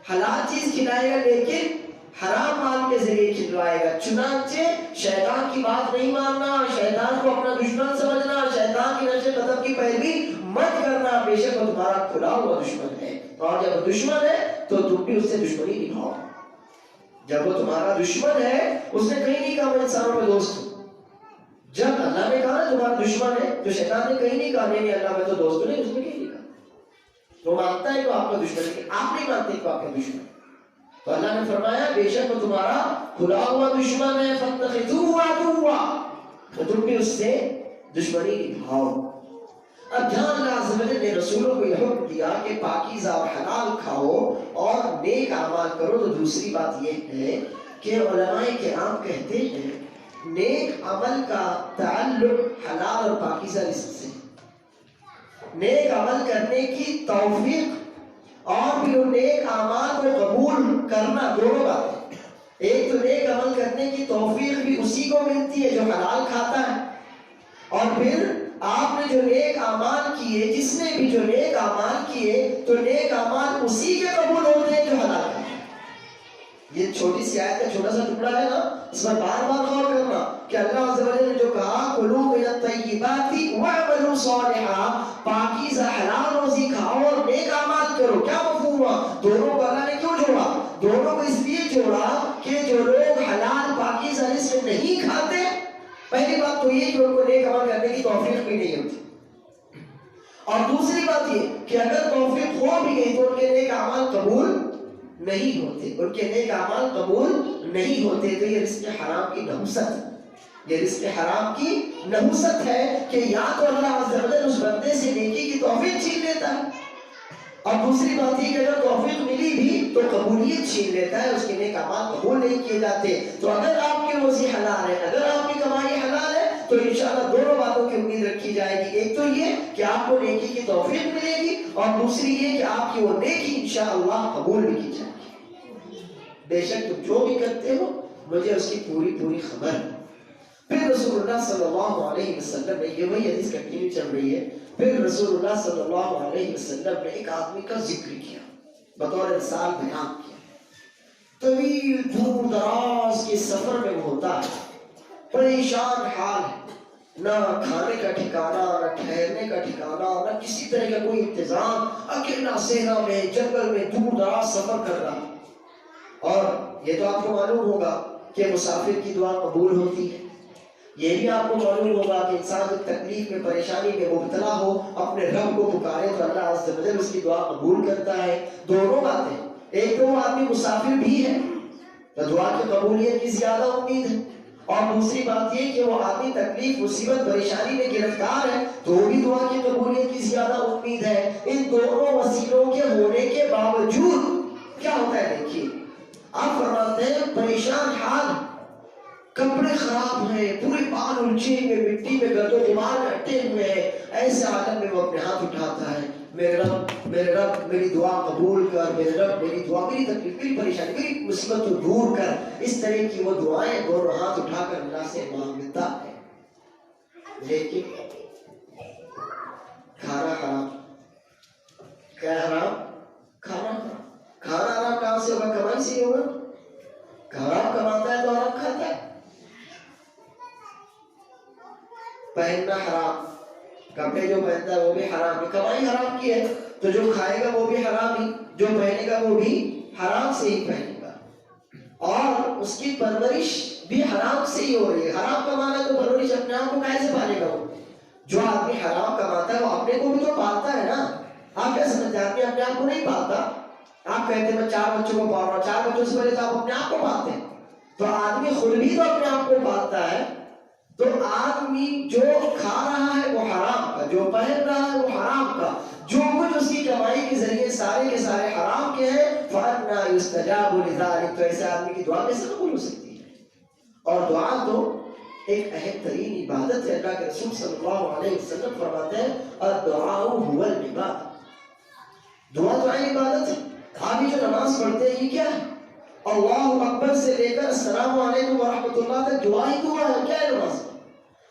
حلال چیز کھلائے گا لیکن حرام مال کے ذریعے کھلوائے گا۔ چنانچہ شیطان کی بات نہیں ماننا، شیطان کو اپنا دشمن سمجھنا، شیطان کی نقش قدم کی پیروی مت کرنا، بے شک وہ تمہارا کھلا ہوا دشمن ہے، اور جب دشمن ہے تو تم بھی اس سے دشمنی نبھاؤ۔ جب وہ تمہارا دشمن ہے، اس نے کہیں نہیں کہا میں انسانوں میں دوست ہوں۔ جب اللہ نے کہا تمہارا دشمن ہے، تو شیطان نے کہیں نہیں کہا نہیں اللہ میں تو دوست ہوں، نہیں، اس نے کہیں نہیں کہا۔ وہ مانتا ہے تو آپ کا دشمن ہے، آپ نہیں مانتے تو آپ کا دشمن ہے۔ تو اللہ نے فرمایا بے شک وہ تمہارا کھلا ہوا دشمن ہے، فاتخذوہ عدوا، تو تم بھی اس سے دشمنی نبھاؤ۔ اب جہاں اللہ عز و جل نے رسولوں کو یہ حکم دیا کہ پاکیزہ اور حلال کھاؤ اور نیک اعمال کرو، تو دوسری بات یہ ہے کہ علماء کرام کہتے ہیں نیک عمل کا تعلق حلال اور پاکیزہ رزق سے، نیک عمل کرنے کی توفیق اور پھر نیک اعمال کو قبول کرنا، دونوں باتیں۔ ایک تو نیک عمل کرنے کی توفیق بھی اسی کو ملتی ہے جو حلال کھاتا ہے، اور پھر آپ نے جو نیک اعمال کیے، جس نے بھی جو نیک اعمال کیے، تو نیک اعمال اسی کے قبول ہوتے ہیں جو حلال کھاتا ہے۔ یہ چھوٹی سی آیت کا چھوٹا سا ٹکڑا ہے نا، اس پر بار بار غور کرنا کہ اللہ عز و جل نے جو کہا کلوا من الطیبات واعملوا صالحا، پاکیزہ حلال روزی کھاؤ اور نیک اعمال کرو، کیا مفہوم ہوا؟ دونوں کو اللہ نے کیوں جوڑا؟ دونوں کو اس لیے جوڑا کہ جو لوگ حلال پاکیزہ رزق نہیں کھاتے، پہلی بات تو یہ کہ ان کو نیک عمل کرنے کی توفیق بھی نہیں ہوتی، اور دوسری بات یہ کہ اگر توفیق ہو بھی گئی تو ان کے نیک اعمال قبول نہیں ہوتے، ان کے نیک اعمال قبول نہیں ہوتے۔ تو یہ رزق حرام کی نحوست، یہ رزق حرام کی نحوست ہے کہ یا تو اللہ عز و جل اس بندے سے نیکی کی توفیق چھین لیتا ہے، اور دوسری بات یہ کہ اگر توفیق ملی بھی تو قبولیت چھین لیتا ہے، اس کے نیک اعمال قبول نہیں کیے جاتے۔ تو اگر آپ کی روزی حلال ہے، اگر آپ کی کمائی حلال ہے، تو انشاءاللہ دونوں باتوں کی امید رکھی جائے گی، ایک تو یہ کہ آپ کو نیکی کی توفیق ملے گی، اور دوسری یہ کہ آپ کی وہ نیکی انشاءاللہ قبول بھی کی جائے گی۔ بے شک تم جو بھی کرتے ہو مجھے اس کی پوری پوری خبر ہے۔ پھر رسول اللہ صلی اللہ علیہ وسلم نے، یہ وہی حدیث کنٹینیو چل رہی ہے، پھر رسول اللہ صلی اللہ علیہ وسلم نے ایک آدمی کا ذکر کیا، بطور مثال بیان کیا۔ طویل دور دراز کے سفر میں وہ ہوتا ہے، پریشان حال ہے، نہ کھانے کا ٹھکانہ، نہ ٹھہرنے کا ٹھکانہ، نہ کسی طرح کا کوئی انتظام، اکیلا صحرا میں، جنگل میں دور دراز سفر کر رہا۔ اور یہ تو آپ کو معلوم ہوگا کہ مسافر کی دعا قبول ہوتی ہے، یہ بھی آپ کو معلوم ہوگا کہ انسان جب تکلیف میں، پریشانی میں مبتلا ہو، اپنے رب کو پکارے تو اللہ عز و جل اس کی دعا قبول کرتا ہے۔ دونوں باتیں، ایک تو وہ آدمی مسافر بھی ہے تو دعا کی قبولیت کی زیادہ امید ہے، اور دوسری بات یہ کہ وہ آدمی تکلیف، مصیبت، پریشانی میں گرفتار ہے تو وہ بھی دعا کی قبولیت کی زیادہ امید ہے۔ ان دونوں وسیلوں کے ہونے کے باوجود کیا ہوتا ہے دیکھیے، آپ فرماتے ہیں پریشان حال، کپڑے خراب ہیں، پورے بال الجھے ہوئے، مٹی میں گرد و غبار اٹے ہوئے ہیں، ایسے عالم میں وہ اپنے ہاتھ اٹھاتا ہے، میرے رب میری دعا قبول کر، میرے رب میری دعا، میری تکلیف، میری پریشانی، میری مصیبت کو دور کر. اس طرح کی وہ دعائیں دونوں ہاتھ اٹھا کر اللہ سے مانگتا ہے. لیکن کھانا حرام. کیا حرام؟ کھانا حرام. کھانا حرام کہاں سے ہوگا؟ کمائی سے ہوگا. حرام کماتا ہے تو حرام کھاتا ہے. پہننا حرام، کپڑے جو پہنتا ہے وہ بھی حرام ہے. کمائی حرام کی ہے تو جو کھائے گا وہ بھی حرام ہی، جو پہنے گا وہ بھی حرام سے ہی پہنے گا، اور اس کی پرورش بھی حرام سے ہی ہو رہی ہے. حرام کمانا تو پرورش اپنے آپ کو کیسے پالے گا؟ جو آدمی حرام کماتا ہے وہ اپنے کو بھی تو پالتا ہے نا. آپ کیا سمجھتے ہیں؟ آدمی اپنے آپ کو نہیں پالتا. آپ کہتے ہیں میں 4 بچوں کو پال رہا ہوں، 4 بچوں سے پہلے تو آپ اپنے آپ کو پالتے ہیں. تو آدمی خود بھی تو اپنے آپ کو پالتا ہے. تو آدمی جو کھا رہا ہے وہ حرام کا، جو پہن رہا ہے وہ حرام کا، جو کچھ اس کی کمائی کے ذریعے سارے کے سارے حرام کے ہیں. فَأَنَّا يُسْتَجَابُ لِذَلِكَ، تو ایسے آدمی کی دعا کیسے قبول ہو سکتی ہے؟ اور دعا تو ایک اہم ترین عبادت ہے. اللہ کے رسول صلی اللہ علیہ وسلم فرماتے ہیں الدعاء هو العبادہ. دعا تو عبادت ہے. آپ جو نماز پڑھتے ہیں یہ کیا ہے؟ اللہ اکبر سے لے کر السلام علیکم ورحمۃ اللہ تک دعا ہی دعا ہے. کیا ہے نماز؟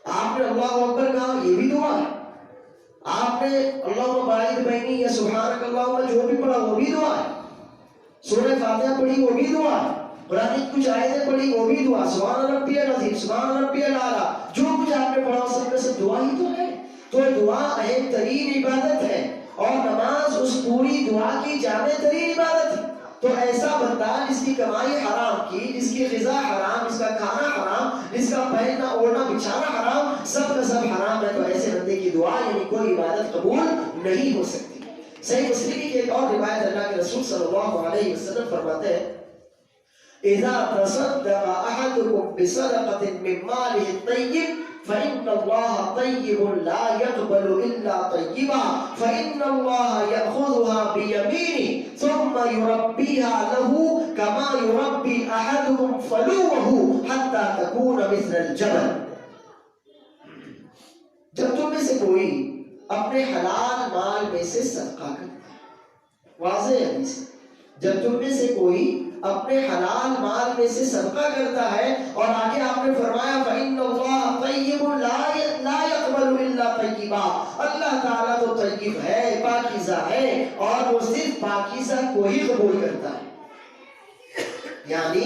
آپ نے اللہ اکبر کہا یہ بھی دعا ہے. آپ نے اللہم باعث بینی یا سبحانک اللہم جو بھی پڑھا وہ بھی دعا ہے. سورہ فاتحہ پڑھی وہ بھی دعا ہے. قرآن کی کچھ آیتیں پڑھی وہ بھی دعا. سبحان ربی العظیم، سبحان ربی الاعلیٰ، جو کچھ آپ نے پڑھا سب میں سے دعا ہی تو ہے. تو دعا اہم ترین عبادت ہے اور نماز اس پوری دعا کی جامع ترین عبادت ہے. تو ایسا بندہ جس کی کمائی حرام کی، جس کی غذا حرام، جس کا کھانا حرام، جس کا پہننا اوڑھنا بچھانا حرام، سب کا سب حرام ہے، تو ایسے بندے کی دعا یعنی کوئی عبادت قبول نہیں ہو سکتی. صحیح مسلم کی ایک اور روایت اللہ کے رسول صلی اللہ علیہ وسلم فرماتے ہیں اذا تصدق احدكم بصدقة من ماله الطيب فإن الله طيب لا يقبل إلا طيبا فإن الله يأخذها بيمينه ثم يربيها له كما يربي أحدكم فلوه حتى تكون مثل الجبل. جب تم میں سے کوئی اپنے حلال مال میں سے صدقہ کرے، واضح حدیث، جب تم میں سے کوئی اپنے حلال مال میں سے صدقہ کرتا ہے، اور آگے آپ نے فرمایا فَإِنَّ اللَّهَ طَيِّبٌ لَا يَقْبَلُ إِلَّا طَيِّبًا، اللہ تعالیٰ تو طیب ہے، پاکیزہ ہے، اور وہ صرف پاکیزہ کو ہی قبول کرتا ہے. یعنی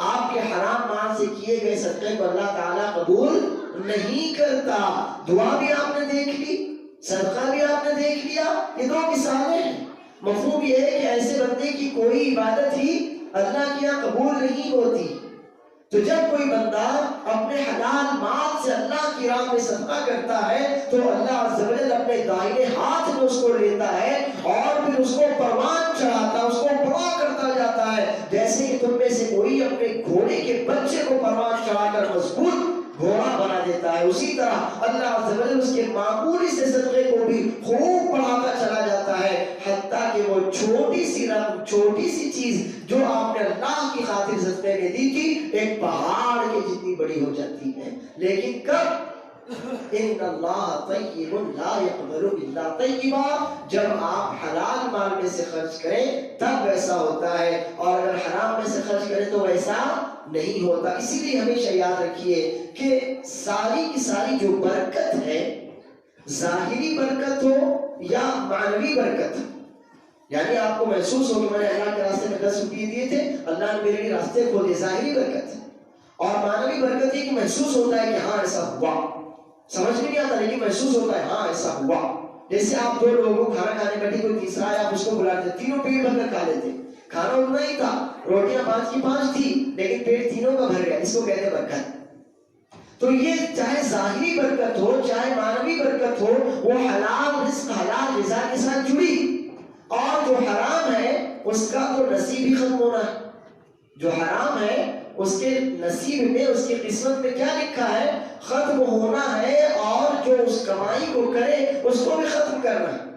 آپ کے حرام مال سے کیے گئے صدقے کو اللہ تعالیٰ قبول نہیں کرتا. دعا بھی آپ نے دیکھ لی، صدقہ بھی آپ نے دیکھ لیا، یہ دو مثالیں ہیں. مفہوم یہ ہے کہ ایسے بندے کی کوئی عبادت ہی اللہ کی یہاں قبول نہیں ہوتی. تو جب کوئی بندہ اپنے حلال مال سے اللہ کی راہ میں صدقہ کرتا ہے تو اللہ عز و جل اپنے دائنے ہاتھ میں اس کو لیتا ہے اور پھر اس کو پروان چڑھاتا ہے، اس کو بڑا کرتا جاتا ہے. جیسے کہ تم میں سے کوئی اپنے گھوڑے کے بچے کو پروان چڑھا کر مضبوط گھوڑا بنا دیتا ہے، اسی طرح اللہ عز و جل اس کے معمولی سے صدقے کو بھی خوب بڑھاتا چلا جاتا ہے، حتیٰ کہ وہ چھوٹی سی رقم، چھوٹی سی چیز جو آپ نے اللہ کی خاطر صدقے میں دی تھی ایک پہاڑ کے جتنی بڑی ہو جاتی ہے. لیکن کب؟ ان اللہ طیب لا یقبل الا طیبا، جب آپ حلال مال میں سے خرچ کریں تب ویسا ہوتا ہے، اور اگر حرام میں سے خرچ کریں تو ویسا نہیں ہوتا. اسی لیے ہمیشہ یاد رکھیے کہ ساری کی ساری جو برکت ہے، ظاہری برکت ہو یا معنوی برکت، یعنی آپ کو محسوس ہو کہ میں نے اللہ کے راستے میں 10 روپئے دیے تھے، اللہ نے میرے لیے راستے کھولے، ظاہری برکت ہے. اور معنوی برکت یہ کہ محسوس ہوتا ہے کہ ہاں ایسا ہوا، سمجھ میں نہیں آتا لیکن محسوس ہوتا ہے ہاں ایسا ہوا. جیسے آپ 2 لوگوں کو کھانا کھانے بیٹھے، کوئی تیسرا ہے، آپ اس کو بلاتے، تینوں پیٹ بھر کر کھا لیتے. کھانا اتنا ہی تھا، روٹیاں 5 کی 5 تھی، لیکن پیٹ تینوں کا بھر گیا، اس کو کہتے ہیں برکت. تو یہ چاہے ظاہری برکت ہو چاہے معنوی برکت ہو، وہ حلال رزق حلال غذا کے ساتھ جڑی. اور جو حرام ہے اس کا تو نصیب ہی ختم ہونا ہے. جو حرام ہے اس کے نصیب میں، اس کی قسمت میں کیا لکھا ہے؟ ختم ہونا ہے، اور جو اس کمائی کو کرے اس کو بھی ختم کرنا ہے.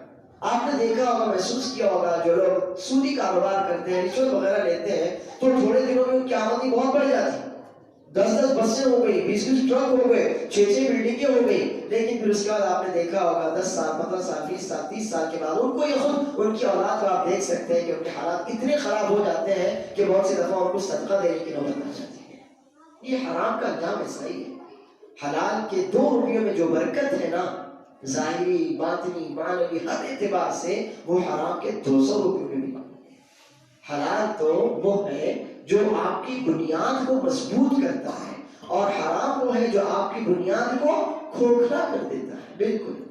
آپ نے دیکھا ہوگا، محسوس کیا ہوگا، جو لوگ سودی کاروبار کرتے ہیں، رشوت وغیرہ لیتے ہیں، تو تھوڑے دنوں میں ان کی آمدنی بہت بڑھ جاتی ہے، 10 بسیں ہو گئی، 20 ٹرک ہو گئے، 6 بلڈنگیں ہو گئی، لیکن پھر اس کے بعد آپ نے دیکھا ہوگا 10 سال 15 سال 20 سال 30 سال کے بعد ان کو یہ خود ان کی اولاد کو آپ دیکھ سکتے ہیں کہ ان کے حالات اتنے خراب ہو جاتے ہیں کہ بہت سی دفعہ ان کو صدقہ دینے کی نوبت آ جاتی ہے۔ یہ حرام کا انجام ایسا ہی ہے۔ حلال کے 2 روپیوں میں جو برکت ہے نا، ظاہری باطنی معنوی ہر اعتبار سے، وہ حرام کے 200 روپیوں میں بھی۔ حلال تو وہ ہے جو آپ کی بنیاد کو مضبوط کرتا ہے، اور حرام وہ ہے جو آپ کی بنیاد کو کھوکھلا کر دیتا ہے۔ بالکل۔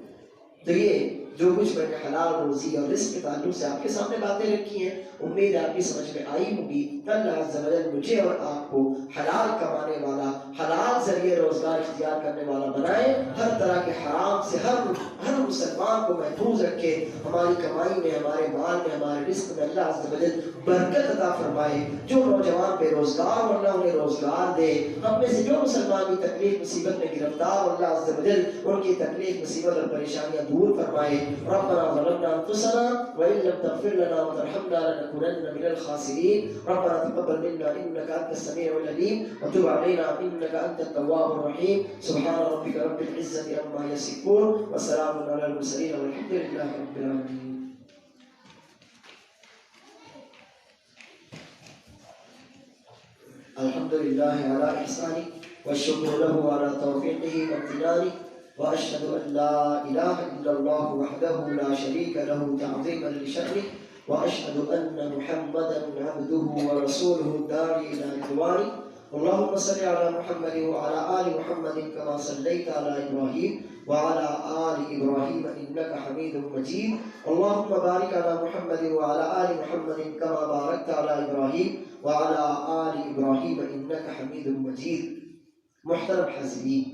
تو یہ جو کچھ میں نے حلال روزی اور رزق کے تعلق سے آپ کے سامنے باتیں رکھی ہیں، امید آپ کی سمجھ میں آئی ہوگی۔ اللہ عز و جل مجھے اور آپ کو حلال کمانے والا، حلال ذریعے روزگار اختیار کرنے والا بنائے، ہر طرح کے حرام سے ہر مسلمان کو محفوظ رکھے، ہماری کمائی میں، ہمارے مال میں، ہمارے رزق میں اللہ عز و جل برکت عطا فرمائے۔ جو نوجوان بے روزگار ہو، اللہ انہیں روزگار دے۔ ہم میں سے جو مسلمان بھی تکلیف مصیبت میں گرفتار، اللہ عز و جل ان کی تکلیف مصیبت اور پریشانیاں دور فرمائے۔ ربنا ظلمنا انفسنا وان لم تغفر لنا وترحمنا لنكونن من الخاسرين ربنا تقبل منا انك انت السميع العليم وتب علينا انك انت التواب الرحيم سبحان ربك رب العزة عما يصفون وسلام على المرسلين والحمد لله رب العالمين۔ الحمد لله على إحسانه والشكر له على توفيقه وامتنانه وأشهد أن لا إله إلا الله وحده لا شريك له تعظيما لشأنه وأشهد أن محمدا عبده ورسوله الداعي إلى رضوانه اللهم صل على محمد وعلى آل محمد كما صليت على إبراهيم وعلى آل إبراهيم إنك حميد مجيد اللهم بارك على محمد وعلى آل محمد كما باركت على إبراهيم وعلى آل إبراهيم إنك حميد مجيد۔ محترم حاضرین،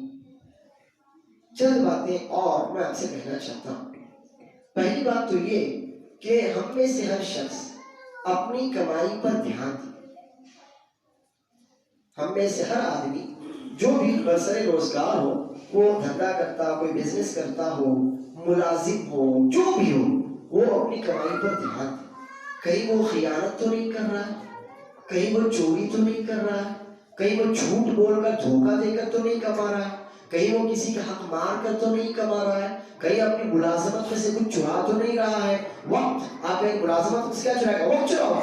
چند باتیں اور میں آپ سے کہنا چاہتا ہوں۔ پہلی بات تو یہ کہ ہم میں سے ہر شخص اپنی کمائی پر دھیان دے۔ ہم میں سے ہر آدمی جو بھی برسر روزگار ہو، وہ دھندا کرتا، کوئی بزنس کرتا ہو، ملازم ہو، جو بھی ہو، وہ اپنی کمائی پر دھیان دے۔ کہیں وہ خیانت تو نہیں کر رہا ہے، کہیں وہ چوری تو نہیں کر رہا ہے، کہیں وہ جھوٹ بول کر دھوکہ دے کر تو نہیں کما رہا ہے، کہیں وہ کسی کا حق مار کر تو نہیں کما رہا ہے، کہیں اپنی ملازمت میں سے کچھ چرا تو نہیں رہا ہے۔ وقت آپ ایک ملازمت سے کیا چرائے گا؟ وقت چراؤ۔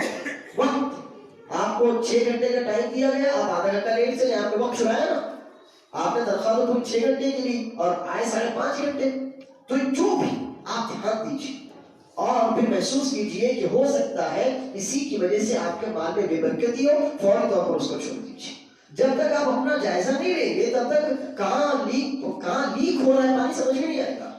وقت آپ کو 6 گھنٹے کا ٹائم دیا گیا، آپ آدھا گھنٹہ لیٹ سے آپ نے وقت چرایا نا۔ آپ نے تنخواہ تو پوری 6 گھنٹے کی لی اور آئے 5.5 گھنٹے۔ تو جو بھی آپ دھیان دیجیے اور پھر محسوس کیجئے کہ ہو سکتا ہے اسی کی وجہ سے آپ کے مال میں بے برکتی ہو، فوری طور پر اس کو چھوڑ دیجیے۔ جب تک آپ اپنا جائزہ نہیں لیں گے تب تک کہاں لیک ہو رہا ہے پانی سمجھ میں نہیں آئے گا۔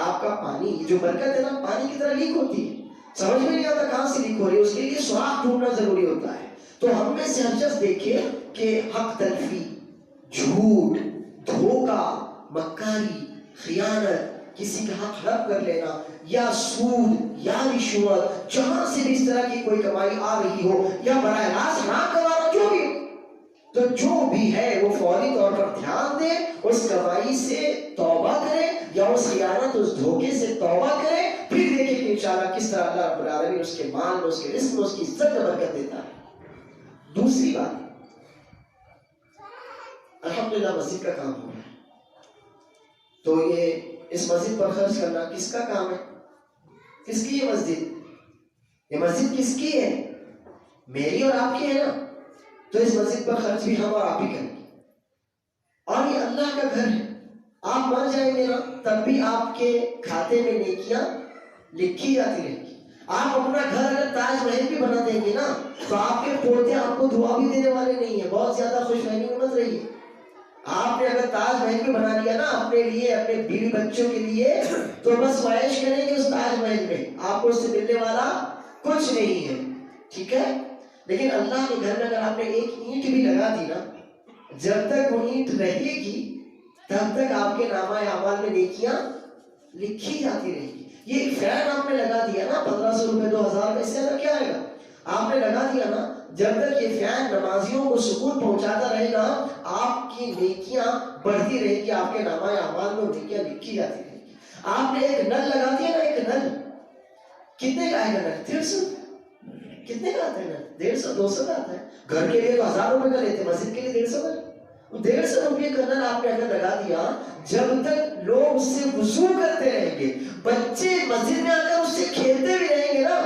آپ کا پانی جو برکت ہے نا، پانی کی طرح لیک ہوتی ہے، سمجھ میں نہیں آتا کہاں سے لیک ہو رہی ہے، اس کے لیے سوراخ ڈھونڈنا ضروری ہوتا ہے۔ تو ہم میں سے ہر شخص دیکھے کہ حق تلفی، جھوٹ، دھوکہ، مکاری، خیانت، کسی کا حق ہڑپ کر لینا، یا سود یا رشوت، جہاں سے بھی اس طرح کی کوئی کمائی آ رہی ہو یا براہ راست حرام کمانا، جو بھی، تو جو بھی ہے وہ فوری طور پر دھیان دے، اس کمائی سے توبہ کرے یا اس خیانت، اس دھوکے سے توبہ کرے، پھر دیکھیں کہ انشاءاللہ کس طرح اللہ رب العالمین اس کے مال میں، اس کے رزق میں، اس کی عزت میں برکت دیتا ہے۔ دوسری بات، الحمدللہ مسجد کا کام ہو رہا ہے، تو یہ اس مسجد پر خرچ کرنا کس کا کام ہے؟ کس کی یہ مسجد؟ یہ مسجد کس کی ہے؟ میری اور آپ کی ہے نا۔ تو اس مسجد پر خرچ بھی ہم اور آپ ہی کریں گے، اور یہ اللہ کا گھر ہے۔ آپ مر جائیں گے نا تب بھی آپ کے کھاتے میں نیکیاں لکھی جاتی رہیں گی۔ آپ اپنا گھر اگر تاج محل بھی بنا دیں گے نا تو آپ کے پوتے آپ کو دعا بھی دینے والے نہیں ہیں۔ بہت زیادہ خوش فہمی میں مت رہیے۔ آپ نے اگر تاج محل بھی بنا لیا نا اپنے لیے، اپنے بیوی بچوں کے لیے، تو بس عائش کریں گے اس تاج محل میں، آپ کو اس سے ملنے والا کچھ نہیں ہے، ٹھیک ہے؟ لیکن اللہ کے گھر میں اگر آپ نے ایک اینٹ بھی لگا دی نا، جب تک وہ اینٹ رہے گی تب تک آپ کے نامہ اعمال میں نیکیاں لکھی جاتی رہے گی۔ یہ ایک فین آپ نے لگا دیا نا 1500 روپے 2000 کا، اس سے زیادہ کیا آئے گا؟ آپ نے لگا دیا نا، جب تک یہ فین نمازیوں کو سکون پہنچاتا رہے گا، آپ کی نیکیاں بڑھتی رہے گی، آپ کے نامہ اعمال میں نیکیاں لکھی جاتی رہے گی۔ آپ نے ایک نل لگا دیا نا، ایک نل کتنے کا آئے گا نل؟ 150 کتنے کا آتا ہے نل؟ 150 200 کا آتا ہے. گھر کے لیے تو 1000 روپے کا لیتے، مسجد کے لیے 150 کا. 150 روپے کا نل آپ نے اگر لگا دیا، جب تک لوگ اس سے وضو کرتے رہیں گے، بچے مسجد میں آ کر اس سے کھیلتے بھی رہیں گے نا،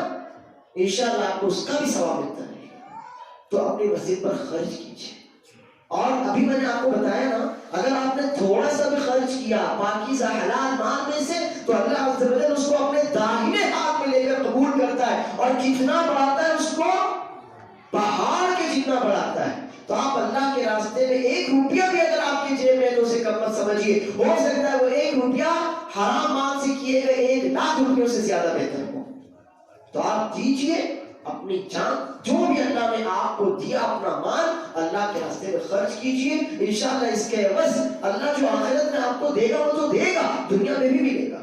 انشاءاللہ آپ کو اس کا بھی ثواب ملتا رہے گا. تو اپنی مسجد پر خرچ کیجیے. اور ابھی میں نے آپ کو بتایا نا، اگر آپ نے تھوڑا سا بھی خرچ کیا پاکیزہ حلال مال میں سے، تو اللہ عز و جل اس کو اپنے داہنے ہاتھ میں لے کر قبول کرتا ہے، اور کتنا بڑھاتا ہے اس کو؟ پہاڑ کے جتنا بڑھاتا ہے. تو آپ اللہ کے راستے میں 1 روپیہ بھی اگر آپ کی جیب میں تو اسے کم مت سمجھیے. ہو سکتا ہے وہ 1 روپیہ حرام مال سے کیے گئے 1 لاکھ روپیوں سے زیادہ بہتر ہو. تو آپ دیجئے اپنی جان، جو بھی اللہ نے آپ کو دیا اپنا مال اللہ کے راستے میں خرچ کیجئے. انشاءاللہ اس کے عوض اللہ جو آخرت میں آپ کو دے گا وہ تو دے گا، دنیا میں بھی ملے گا.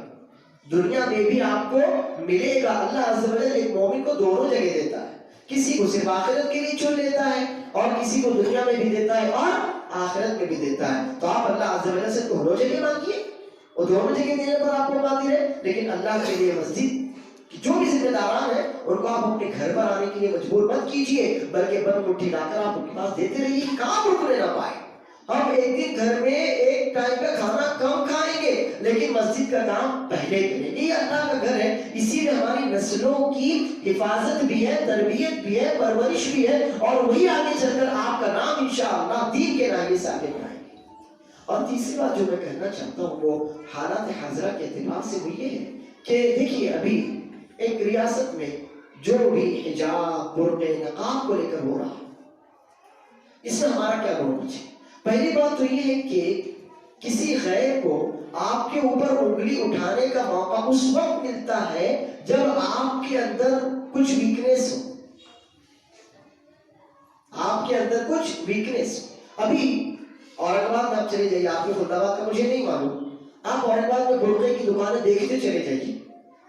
دنیا میں بھی آپ کو ملے گا. اللہ عز و جل ایک مومن کو دونوں جگہ دیتا ہے، کسی کو صرف آخرت کے لیے چن لیتا ہے اور کسی کو دنیا میں بھی دیتا ہے اور آخرت میں بھی دیتا ہے. تو آپ اللہ عز و جل سے دونوں جگہ مانگیے، اور دونوں جگہ دینے پر آپ کو قادر ہے. لیکن اللہ کے لیے مسجد جو بھی ذمہ داران ہیں ان کو آپ اپنے گھر پر آنے کے لیے مجبور مت کیجیے، بلکہ بند مٹھی لا کر آپ ان کے پاس دیتے رہیے. کہاں رکنے نہ پائے. ہم ایک دن گھر میں ایک ٹائم کا کھانا کم کھائیں گے، لیکن مسجد کا کام پہلے کریں گے. یہ اللہ کا گھر ہے، اسی میں ہماری نسلوں کی حفاظت بھی ہے، تربیت بھی ہے، پرورش بھی ہے، اور وہی آگے چل کر آپ کا نام انشاءاللہ دین کے نام سے آگے بڑھائیں گے. اور تیسری بات جو میں کہنا چاہتا ہوں وہ حالات حاضرہ کے اعتبار سے وہ یہ ہے کہ دیکھیے ابھی ایک ریاست میں جو بھی حجاب برقع نقاب کو لے کر ہو رہا، اس میں ہمارا کیا رول ہے؟ پہلی بات تو یہ ہے کہ کسی غیر کو آپ کے اوپر انگلی اٹھانے کا موقع اس وقت ملتا ہے جب آپ کے اندر کچھ ویکنیس ہو. آپ کے اندر کچھ ویکنیس ہو. ابھی اورنگ آباد میں آپ چلے جائیے، آپ کے خلد آباد کا مجھے نہیں معلوم، آپ اورنگ آباد میں برقعے کی دکانیں دیکھتے چلے جائیے.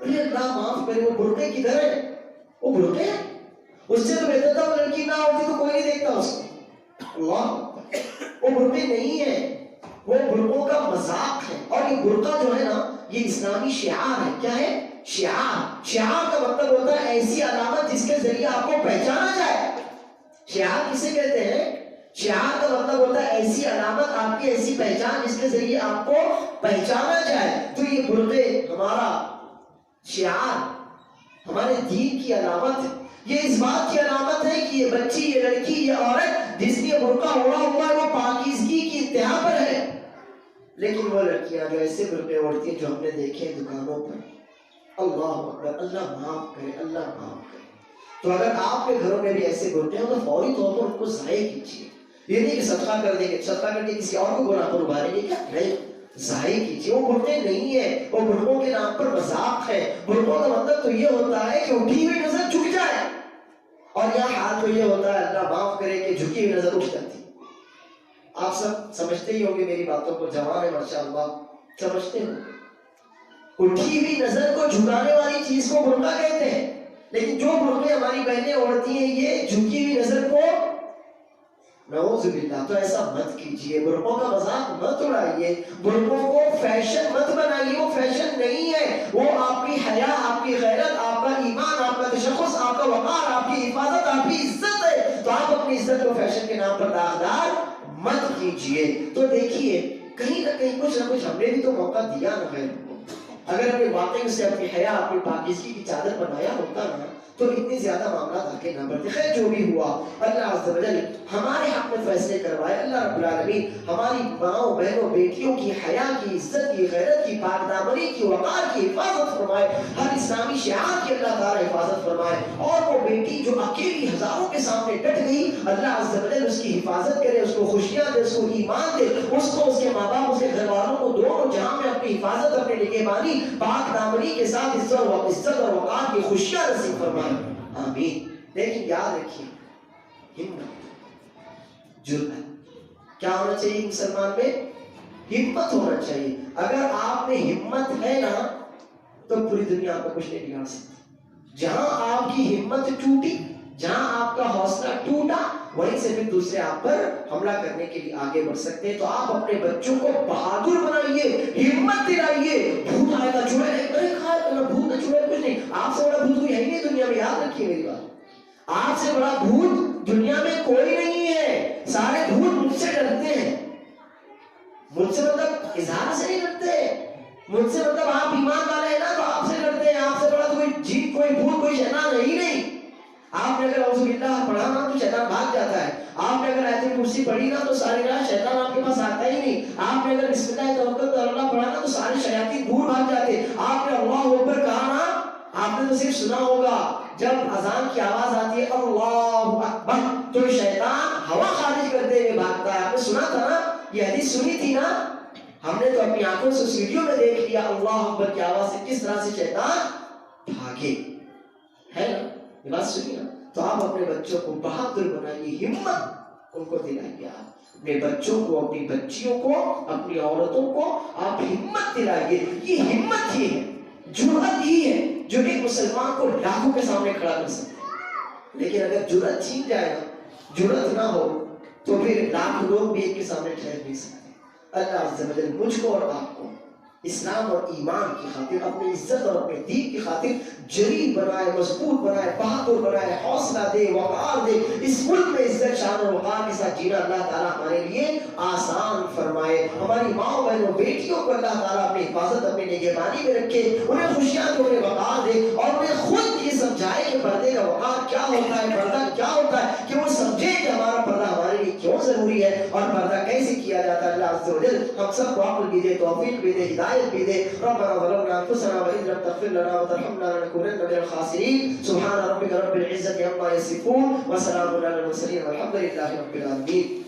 ارے اللہ معاف کرے، وہ برقعے کدھر ہے؟ وہ برقعے ہے، اس سے تو بہتر تھا وہ لڑکی نہ ہوتی تو کوئی نہیں دیکھتا اس کو. اللہ، وہ برقعے نہیں ہے، وہ برقعوں کا مذاق ہے. اور یہ برقع جو ہے نا یہ اسلامی شعار ہے. کیا ہے؟ شعار. شعار کا مطلب ہوتا ہے ایسی علامت جس کے ذریعے آپ کو پہچانا جائے. شعار کسے کہتے ہیں؟ شعار کا مطلب ہوتا ہے ایسی علامت، آپ کی ایسی پہچان جس کے ذریعے آپ کو پہچانا جائے. تو یہ برقعے ہمارا شعار، ہمارے دین کی علامت ہے. یہ اس بات کی علامت ہے کہ یہ بچی، یہ لڑکی، یہ عورت جس نے برقع اوڑھا ہوا ہے وہ پاکیزگی کی انتہا پر ہے. لیکن وہ لڑکیاں جو ایسے برقعے اوڑھتی ہیں جو ہم نے دیکھے دکانوں پر، اللہ اکبر، اللہ معاف کرے، اللہ معاف کرے. تو اگر آپ کے گھروں میں بھی ایسے برقعے ہوں تو فوری طور پر ان کو ضائع کیجیے. یہ نہیں کہ صدقہ کر دیں گے، صدقہ کر کے کسی اور کو گناہ پر ابھاریں گے، کیا نہیں، ضائع کیجیے. وہ برقعے نہیں ہے، وہ برقعوں کے نام پر مذاق ہے. برقعوں کا مطلب تو یہ ہوتا ہے کہ اٹھی ہوئی نظر جھک جائے، اور یہاں حال تو یہ ہوتا ہے اللہ معاف کرے کہ جھکی ہوئی نظر اٹھ جاتی. آپ سب سمجھتے ہی ہوں گے میری باتوں کو، جوان ہے ماشاءاللہ، سمجھتے ہوں. اٹھی ہوئی نظر کو جھکانے والی چیز کو برقع کہتے ہیں. لیکن جو برقعے ہماری بہنیں اوڑھتی ہیں یہ جھکی ہوئی نظر کو، نعوذ باللہ، تو ایسا مت کیجیے. برقعوں کا مذاق مت اڑائیے، برقعوں کو فیشن مت بنائیے. وہ فیشن نہیں ہے، وہ آپ کی حیا، آپ کی غیرت، آپ کا ایمان، آپ کا تشخص، آپ کا وقار، آپ کی حفاظت، آپ کی عزت ہے. تو آپ اپنی عزت کو فیشن کے نام پر داغدار مت کیجیے. تو دیکھیے کہیں نہ کچھ نہ کچھ ہم نے بھی تو موقع دیا نا غیر کو. اگر ہم نے واقعی سے اپنی حیا، اپنی پاکیزگی کی چادر بنایا ہوتا نا تو اتنی زیادہ معاملات آگے نہ بڑھتے. خیر جو بھی ہوا، اللہ عز و جل ہمارے حق میں فیصلے کروائے. اللہ رب العالمین ہماری ماؤں، بہنوں، بیٹیوں کی حیا کی، عزت کی، غیرت کی، پاک دامنی کی، وقار کی حفاظت فرمائے. ہر اسلامی شعار کی اللہ تعالیٰ حفاظت فرمائے. اور وہ بیٹی جو اکیلی ہزاروں کے سامنے ڈٹ گئی، اللہ عز و جل اس کی حفاظت کرے، اس کو خوشیاں دے، اس کو ایمان دے، اس کو، اس کے ماں باپ، اس کے گھر والوں کو دونوں جہاں میں اپنی حفاظت، اپنے نگہبانی، پاک دامنی کے ساتھ عزت اور وقار کی خوشیاں نصیب فرمائے. آمین. لیکن یاد رکھیے ہمت، جرأت کیا ہونا چاہیے؟ مسلمان میں ہمت ہونا چاہیے. اگر آپ میں ہمت ہے نا تو پوری دنیا آپ کو کچھ نہیں بگاڑ سکتی. جہاں آپ کی ہمت ٹوٹی، جہاں آپ کا حوصلہ ٹوٹا، وہیں سے پھر دوسرے آپ پر حملہ کرنے کے لیے آگے بڑھ سکتے ہیں. تو آپ اپنے بچوں کو بہادر بنائیے، ہمت دلائیے. بھوت آئے گا آپ سے بڑا بھوت کوئی ہے ہی نہیں دنیا میں، یاد رکھیے میری بات، آپ سے بڑا بھوت دنیا میں کوئی نہیں ہے، سارے بھوت مجھ سے ڈرتے ہیں، مجھ سے مطلب اظہار سے نہیں ڈرتے، مجھ سے مطلب آپ ایمان والے ہیں نا تو آپ سے ڈرتے ہیں، آپ سے بڑا تو کوئی جیت کوئی بھوت کوئی شیطان ہے ہی نہیں۔ آپ نے اگر اعوذ باللہ پڑھا نا تو شیطان بھاگ جاتا ہے، آپ نے اگر آیت الکرسی پڑھی نا تو ساری رات شیطان آپ کے پاس آتا ہی نہیں، آپ نے اگر بسم اللہ توکلت علی اللہ پڑھا نا تو سارے شیاطین دور بھاگ جاتے، آپ نے اللہ اکبر کہا نا، آپ نے تو صرف سنا ہوگا جب اذان کی آواز آتی ہے اللہ اکبر تو شیطان ہوا خارج کرتے ہوئے بھاگتا ہے، آپ نے سنا تھا نا، یہ حدیث سنی تھی نا، ہم نے تو اپنی آنکھوں سے اس ویڈیو میں دیکھ لیا اللہ اکبر کی آواز سے کس طرح سے شیطان بھاگے، ہے نا، یہ بات سنی نا۔ تو آپ اپنے بچوں کو بہادر بنائیے، ہمت ان کو دلائیے، آپ اپنے بچوں کو، اپنی بچیوں کو، اپنی عورتوں کو آپ ہمت دلائیے، یہ ہمت ہی ہے، جرأت ہی ہے جو ایک مسلمان کو لاکھوں کے سامنے کھڑا کر سکتے ہیں۔ لیکن اگر جرأت چھین جائے گا، جرأت نہ ہو تو پھر لاکھ لوگ بھی ایک کے سامنے ٹھہر نہیں سکتے۔ اللہ عز و جل مجھ کو اور آپ کو اسلام اور ایمان کی خاطر، اپنی عزت اور اپنے دین کی خاطر جری بنائے، مضبوط بنائے، بہادر بنائے، حوصلہ دے، وقار دے، اس ملک میں عزت شان اور وقار کے ساتھ جینا اللہ تعالیٰ ہمارے لیے آسان فرمائے، ہماری ماں بہنوں بیٹیوں کو اللہ تعالیٰ اپنی حفاظت اپنی نگہبانی میں رکھے، انہیں خوشیاں دے، انہیں وقار دے، اور انہیں خود یہ سمجھائے کہ پردے کا وقار کیا ہوتا ہے، پردہ کیا ہوتا ہے، کہ وہ سمجھے کہ ہمارا پردہ ہمارے لیے کیوں ضروری ہے اور پردہ کیسے کیا جاتا ہے۔ اللہ عز و جل ہم سب کو عقل بھی دے، توفیق بھی دے، ہدایت بھی دے۔ ربنا ظلمنا انفسنا وان لم تغفر لنا وترحمنا لنكونن من الخاسرين۔ سبحان ربك رب العزة عما يصفون وسلام على المرسلين والحمد لله رب العالمين۔